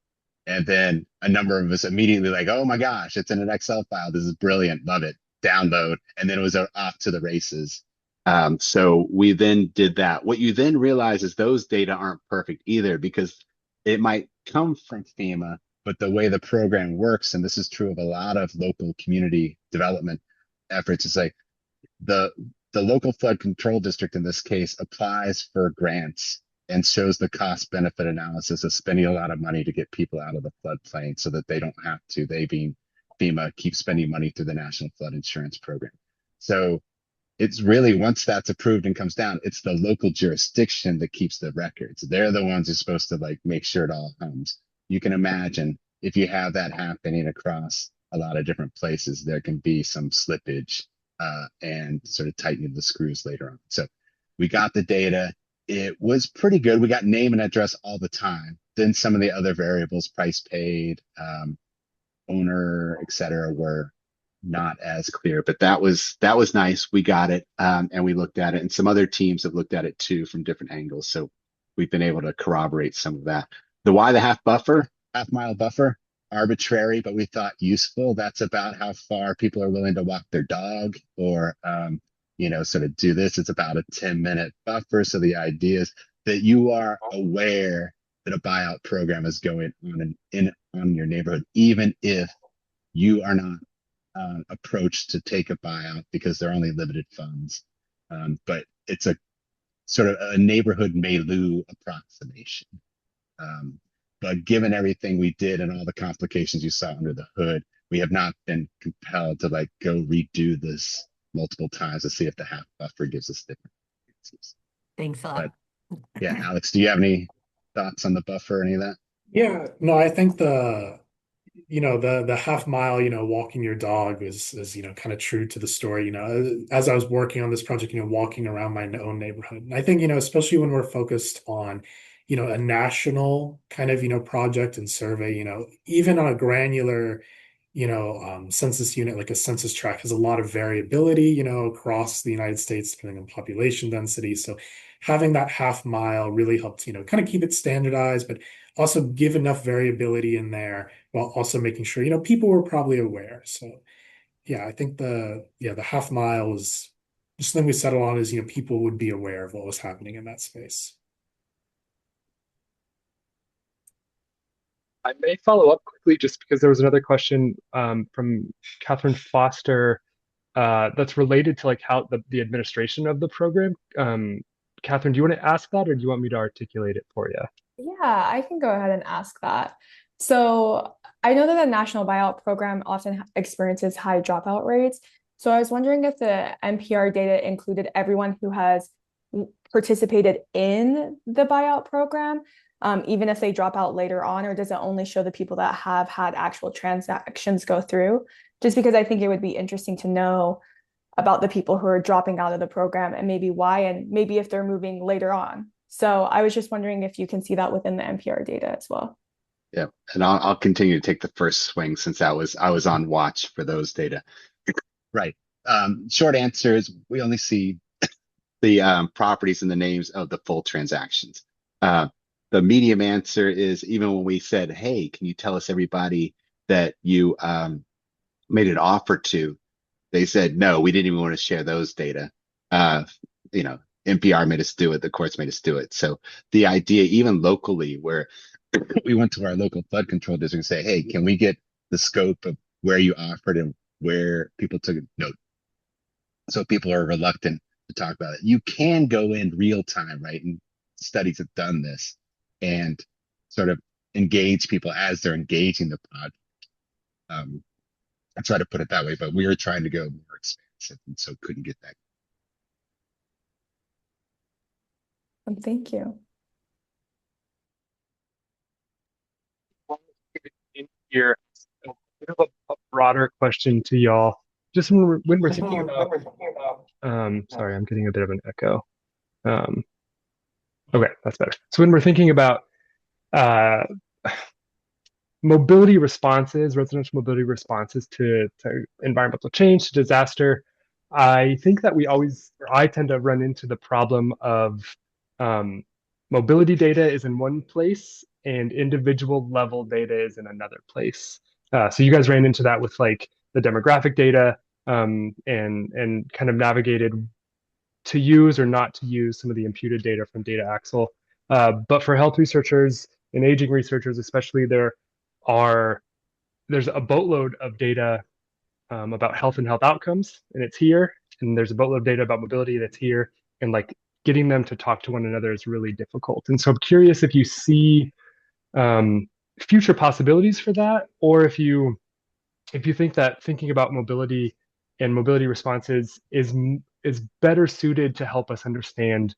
And then a number of us immediately like, oh my gosh, it's in an Excel file. This is brilliant. Love it. Download. And then it was off to the races. So we then did that. What you then realize is those data aren't perfect either, because it might come from FEMA, but the way the program works, and this is true of a lot of local community development efforts, is like the local flood control district in this case applies for grants and shows the cost benefit analysis of spending a lot of money to get people out of the floodplain so that they don't have to, they being FEMA, keep spending money through the National Flood Insurance Program. So it's really, once that's approved and comes down, it's the local jurisdiction that keeps the records. They're the ones who're supposed to like make sure it all comes. You can imagine if you have that happening across a lot of different places, there can be some slippage and sort of tightening the screws later on. So we got the data. It was pretty good. We got name and address all the time. Then some of the other variables, price paid, owner, et cetera, were not as clear, but that was nice. We got it, and we looked at it, and some other teams have looked at it too from different angles. So we've been able to corroborate some of that. The why the half mile buffer, arbitrary, but we thought useful. That's about how far people are willing to walk their dog or, sort of do this. It's about a 10-minute buffer. So the idea is that you are aware that a buyout program is going on on your neighborhood, even if you are not approached to take a buyout because there are only limited funds. But it's a sort of a neighborhood Melu approximation. But given everything we did and all the complications you saw under the hood, we have not been compelled to like go redo this multiple times to see if the half buffer gives us different answers. Thanks a lot. But yeah, Alex, do you have any thoughts on the buffer or any of that? Yeah, no, I think the half mile, walking your dog is kind of true to the story. As I was working on this project, walking around my own neighborhood. And I think, especially when we're focused on, a national kind of, project and survey, even on a granular, census unit, like a census tract has a lot of variability, across the United States, depending on population density. So having that half mile really helped, kind of keep it standardized, but also give enough variability in there while also making sure, people were probably aware. So yeah, I think the half mile was just something we settled on is, people would be aware of what was happening in that space. I may follow up quickly just because there was another question from Catherine Foster that's related to like how the administration of the program. Catherine, do you want to ask that or do you want me to articulate it for you? Yeah, I can go ahead and ask that. So I know that the national buyout program often experiences high dropout rates. So I was wondering if the NPR data included everyone who has participated in the buyout program, even if they drop out later on, or does it only show the people that have had actual transactions go through? Just because I think it would be interesting to know about the people who are dropping out of the program and maybe why, and maybe if they're moving later on. So I was just wondering if you can see that within the NPR data as well. Yeah, and I'll continue to take the first swing since I was on watch for those data. Right. Short answer is we only see the properties and the names of the full transactions. The medium answer is even when we said, hey, can you tell us everybody that you made an offer to? They said, no, we didn't even want to share those data. NPR made us do it. The courts made us do it. So the idea, even locally, where we went to our local flood control district and say, hey, can we get the scope of where you offered and where people took note? So people are reluctant to talk about it. You can go in real time, right? And studies have done this and sort of engage people as they're engaging the project. I try to put it that way, but we were trying to go more expansive and so couldn't get that. Thank you. In here, a bit of a broader question to y'all. Just when we're thinking about, sorry, I'm getting a bit of an echo. Okay, that's better. So when we're thinking about mobility responses, residential mobility responses to environmental change, to disaster, I think that I tend to run into the problem of um, mobility data is in one place and individual level data is in another place. So you guys ran into that with like the demographic data and kind of navigated to use or not to use some of the imputed data from Data Axle. But for health researchers and aging researchers, especially, there's a boatload of data about health and health outcomes, and it's here. And there's a boatload of data about mobility that's here, and like getting them to talk to one another is really difficult. And so I'm curious if you see um, future possibilities for that, or if you think that thinking about mobility and mobility responses is better suited to help us understand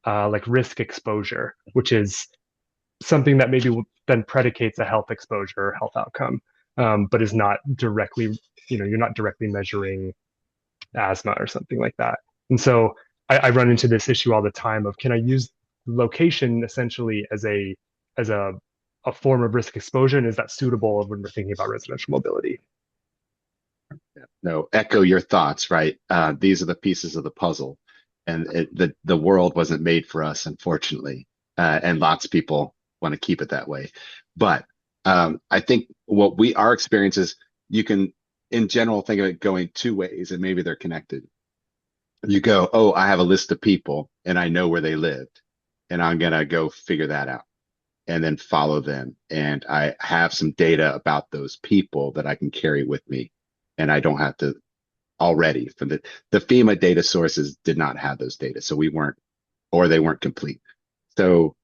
like risk exposure, which is something that maybe then predicates a health exposure or health outcome, but is not directly, you're not directly measuring asthma or something like that. And so I run into this issue all the time of can I use location essentially as a form of risk exposure, and is that suitable when we're thinking about residential mobility? No, echo your thoughts, right? These are the pieces of the puzzle, and the world wasn't made for us, unfortunately, and lots of people want to keep it that way. But I think what our experience is, you can, in general, think of it going two ways, and maybe they're connected. You go, oh, I have a list of people, and I know where they lived, and I'm gonna go figure that out, and then follow them, and I have some data about those people that I can carry with me, and I don't have to already from the FEMA data sources did not have those data. So we weren't, or they weren't complete. So,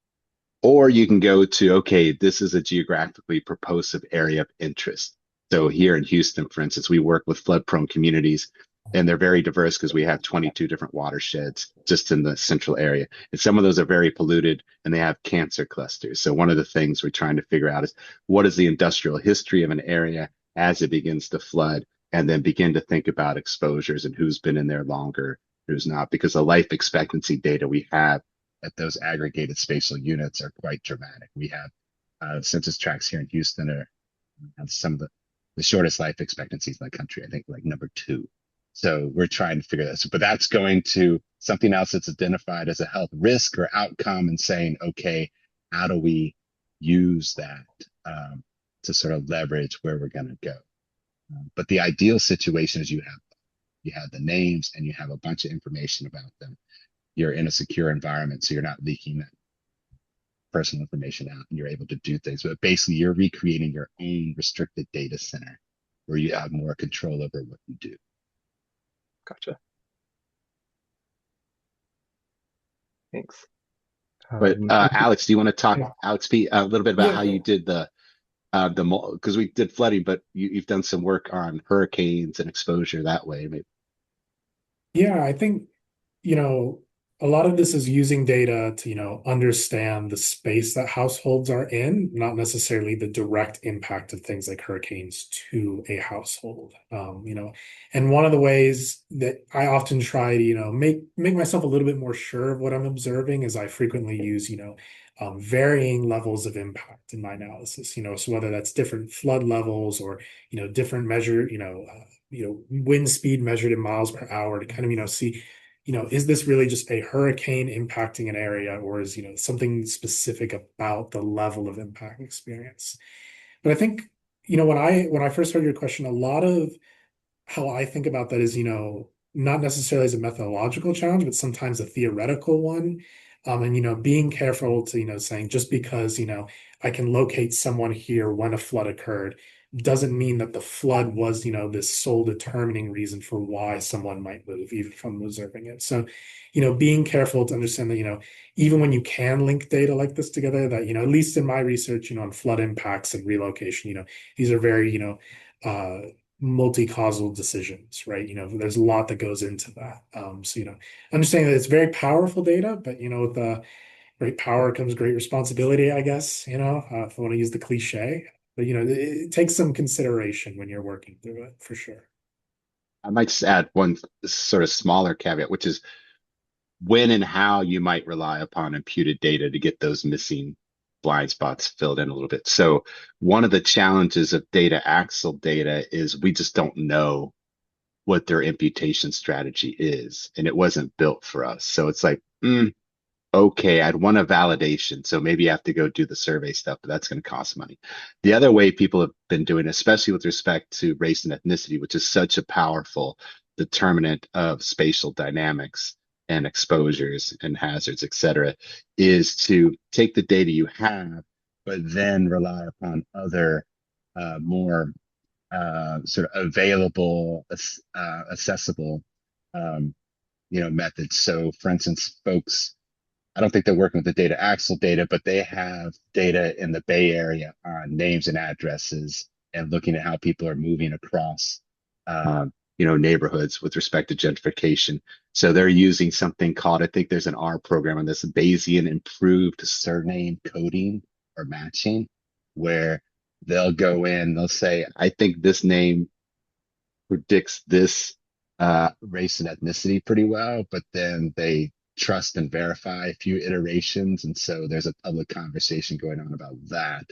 or you can go to, okay, this is a geographically propulsive area of interest. So here in Houston, for instance, we work with flood prone communities, and they're very diverse because we have 22 different watersheds just in the central area. And some of those are very polluted and they have cancer clusters. So one of the things we're trying to figure out is what is the industrial history of an area as it begins to flood, and then begin to think about exposures and who's been in there longer, who's not, because the life expectancy data we have at those aggregated spatial units are quite dramatic. We have census tracts here in Houston have some of the shortest life expectancies in the country, I think like number 2. So we're trying to figure this, but that's going to something else that's identified as a health risk or outcome, and saying, okay, how do we use that to sort of leverage where we're going to go? But the ideal situation is you have the names and you have a bunch of information about them. You're in a secure environment, so you're not leaking that personal information out, and you're able to do things. But basically, you're recreating your own restricted data center where you have more control over what you do. Gotcha. Thanks. But Alex, do you want to talk, Yeah. Alex P, a little bit about Yeah. how you did because we did flooding, but you've done some work on hurricanes and exposure that way, maybe. Yeah, I think, a lot of this is using data to, understand the space that households are in, not necessarily the direct impact of things like hurricanes to a household. And one of the ways that I often try to, make myself a little bit more sure of what I'm observing is I frequently use, varying levels of impact in my analysis. So whether that's different flood levels or, different measure, wind speed measured in miles per hour to kind of, see, is this really just a hurricane impacting an area, or is, something specific about the level of impact experience? But I think, when I first heard your question, a lot of how I think about that is, not necessarily as a methodological challenge, but sometimes a theoretical one. And, being careful to, saying just because, I can locate someone here when a flood occurred doesn't mean that the flood was, this sole determining reason for why someone might move, even from observing it. So, being careful to understand that, even when you can link data like this together, that, at least in my research, on flood impacts and relocation, these are very, multi-causal decisions, right? There's a lot that goes into that. So, understanding that it's very powerful data, but, with the great power comes great responsibility, I guess, if I want to use the cliche. But, it takes some consideration when you're working through it, for sure. I might just add one sort of smaller caveat, which is when and how you might rely upon imputed data to get those missing blind spots filled in a little bit. So one of the challenges of data axle data is we just don't know what their imputation strategy is, and it wasn't built for us. So it's like, okay, I'd want a validation. So maybe you have to go do the survey stuff, but that's going to cost money. The other way people have been doing, especially with respect to race and ethnicity, which is such a powerful determinant of spatial dynamics and exposures and hazards, et cetera, is to take the data you have, but then rely upon other more sort of available, accessible, methods. So, for instance, folks, I don't think they're working with the data Axle data, but they have data in the Bay Area on names and addresses and looking at how people are moving across, neighborhoods with respect to gentrification. So they're using something called, I think there's an R program on this, Bayesian improved surname coding or matching, where they'll go in, they'll say, I think this name predicts this race and ethnicity pretty well, but then they trust and verify a few iterations. And so there's a public conversation going on about that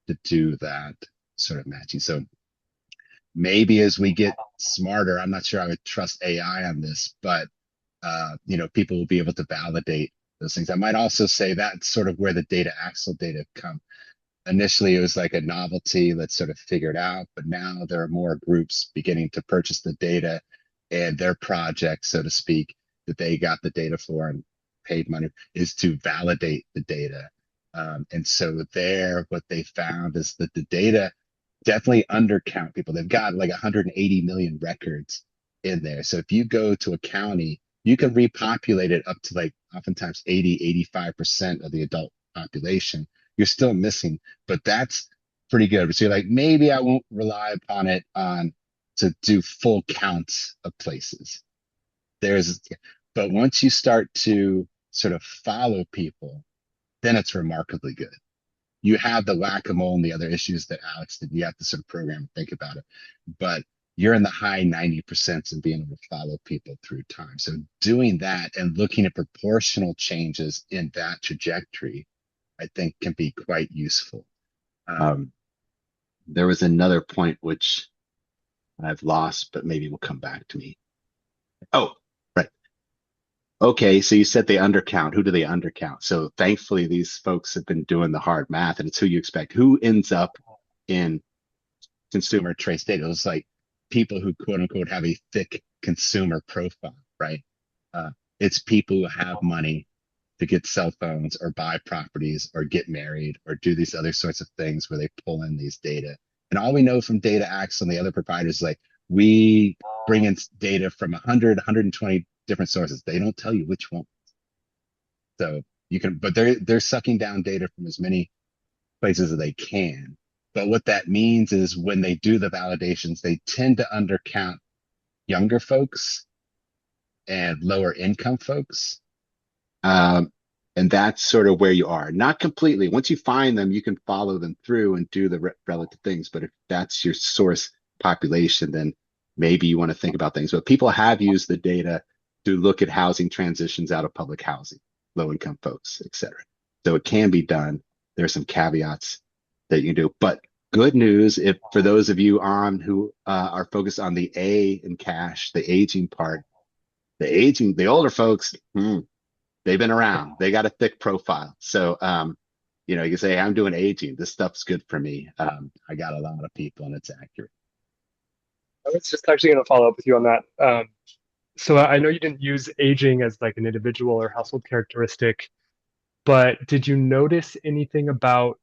to do that sort of matching. So maybe as we get smarter, I'm not sure I would trust AI on this, but people will be able to validate those things. I might also say that's sort of where the data Axle data come. Initially, it was like a novelty, let's sort of figure it out. But now there are more groups beginning to purchase the data, and their project, so to speak, that they got the data for and paid money is to validate the data. And so there, what they found is that the data definitely undercount people. They've got like 180 million records in there. So if you go to a county, you can repopulate it up to like oftentimes 80, 85% of the adult population. You're still missing, but that's pretty good. So you're like, maybe I won't rely upon it to do full counts of places. But once you start to sort of follow people, then it's remarkably good. You have the whack-a-mole and the other issues that Alex did. You have to sort of program and think about it, but you're in the high 90% of being able to follow people through time. So doing that and looking at proportional changes in that trajectory, I think can be quite useful. There was another point which I've lost, but maybe will come back to me. Oh, right. Okay, so you said they undercount. Who do they undercount? So thankfully, these folks have been doing the hard math, and it's who you expect. Who ends up in consumer trace data? It's like people who quote unquote have a thick consumer profile, right? It's people who have money to get cell phones or buy properties or get married or do these other sorts of things where they pull in these data. And all we know from data X and the other providers is like we bring in data from 100, 120 different sources. They don't tell you which one. So you can, but they're sucking down data from as many places as they can. But what that means is when they do the validations, they tend to undercount younger folks and lower income folks. And that's sort of where you are. Not completely. Once you find them, you can follow them through and do the relative things. But if that's your source population, then maybe you want to think about things. But people have used the data to look at housing transitions out of public housing, low income folks, et cetera. So it can be done. There are some caveats that you can do. But good news, if for those of you on who are focused on the A in cash, the aging part, the older folks, they've been around. They got a thick profile. So, you can say, I'm doing aging. This stuff's good for me. I got a lot of people and it's accurate. I was just actually going to follow up with you on that. So I know you didn't use aging as like an individual or household characteristic, but did you notice anything about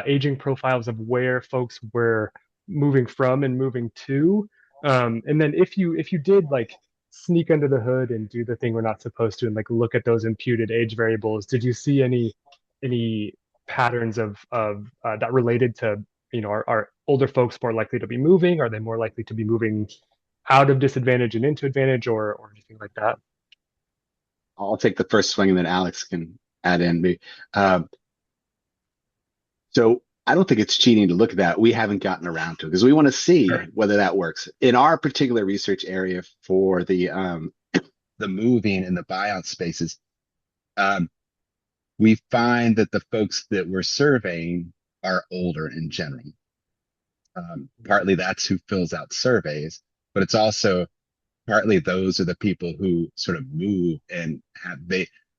aging profiles of where folks were moving from and moving to? And then if you did like sneak under the hood and do the thing we're not supposed to and like look at those imputed age variables, did you see any patterns of that related to are older folks more likely to be moving? Are they more likely to be moving out of disadvantage and into advantage or anything like that? I'll take the first swing and then Alex can add in. So I don't think it's cheating to look at that. We haven't gotten around to it because we want to see whether that works. In our particular research area for the moving and the buyout spaces, we find that the folks that we're surveying are older in general. Partly that's who fills out surveys, but it's also partly those are the people who sort of move and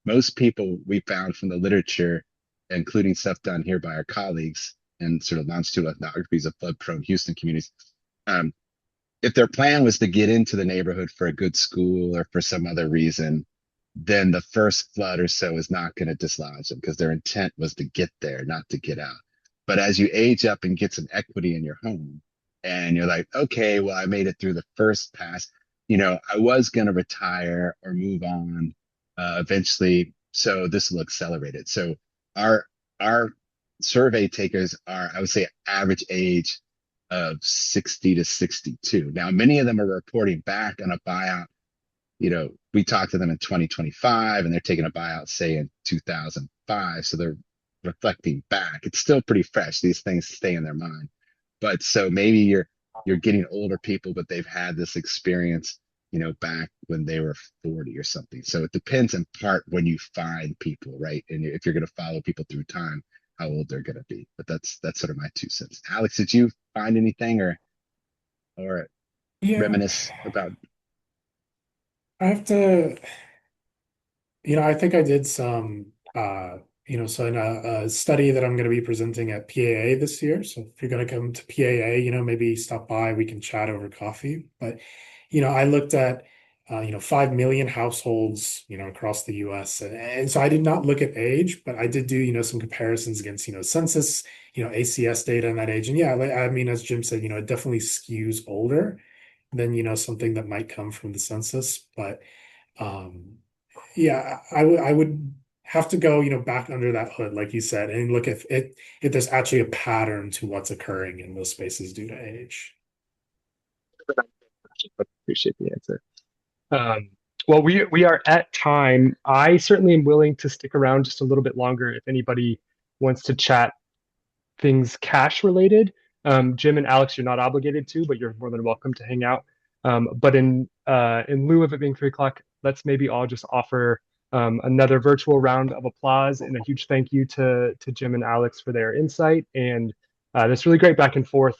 most people we found from the literature, including stuff done here by our colleagues and sort of longitudinal ethnographies of flood prone Houston communities. Um, if their plan was to get into the neighborhood for a good school or for some other reason, then the first flood or so is not going to dislodge them because their intent was to get there, not to get out. But as you age up and get some equity in your home, and you're like, okay, well, I made it through the first pass. I was going to retire or move on eventually, so this will accelerate it. So our survey takers are, I would say, average age of 60 to 62. Now, many of them are reporting back on a buyout. We talked to them in 2025 and they're taking a buyout, say in 2005. So they're reflecting back. It's still pretty fresh. These things stay in their mind. But so maybe you're getting older people, but they've had this experience, back when they were 40 or something. So it depends in part when you find people, right? And if you're going to follow people through time, how old they're going to be. But that's sort of my 2 cents. Alex, did you find anything or Yeah, reminisce about? I have to, I think I did some, so in a study that I'm going to be presenting at PAA this year. So if you're going to come to PAA, maybe stop by, we can chat over coffee. But, I looked at, 5 million households, across the US. And so I did not look at age, but I did do, some comparisons against, census, ACS data in that age. And yeah, I mean, as Jim said, it definitely skews older than, something that might come from the census. But, um, yeah, I would have to go, back under that hood, like you said, and look if there's actually a pattern to what's occurring in those spaces due to age. Appreciate the answer. Um, well, we are at time. I certainly am willing to stick around just a little bit longer if anybody wants to chat things cash related. Jim and Alex, you're not obligated to, but you're more than welcome to hang out. But in lieu of it being 3 o'clock, let's maybe all just offer another virtual round of applause and a huge thank you to Jim and Alex for their insight and this really great back and forth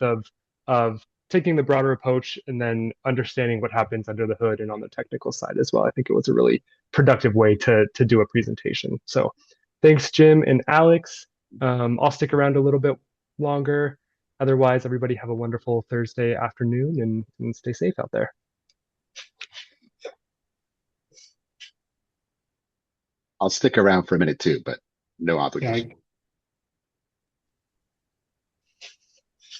of taking the broader approach and then understanding what happens under the hood and on the technical side as well. I think it was a really productive way to do a presentation. So thanks, Jim and Alex. I'll stick around a little bit longer. Otherwise, everybody have a wonderful Thursday afternoon and stay safe out there. I'll stick around for a minute too, but no Yeah, obligation.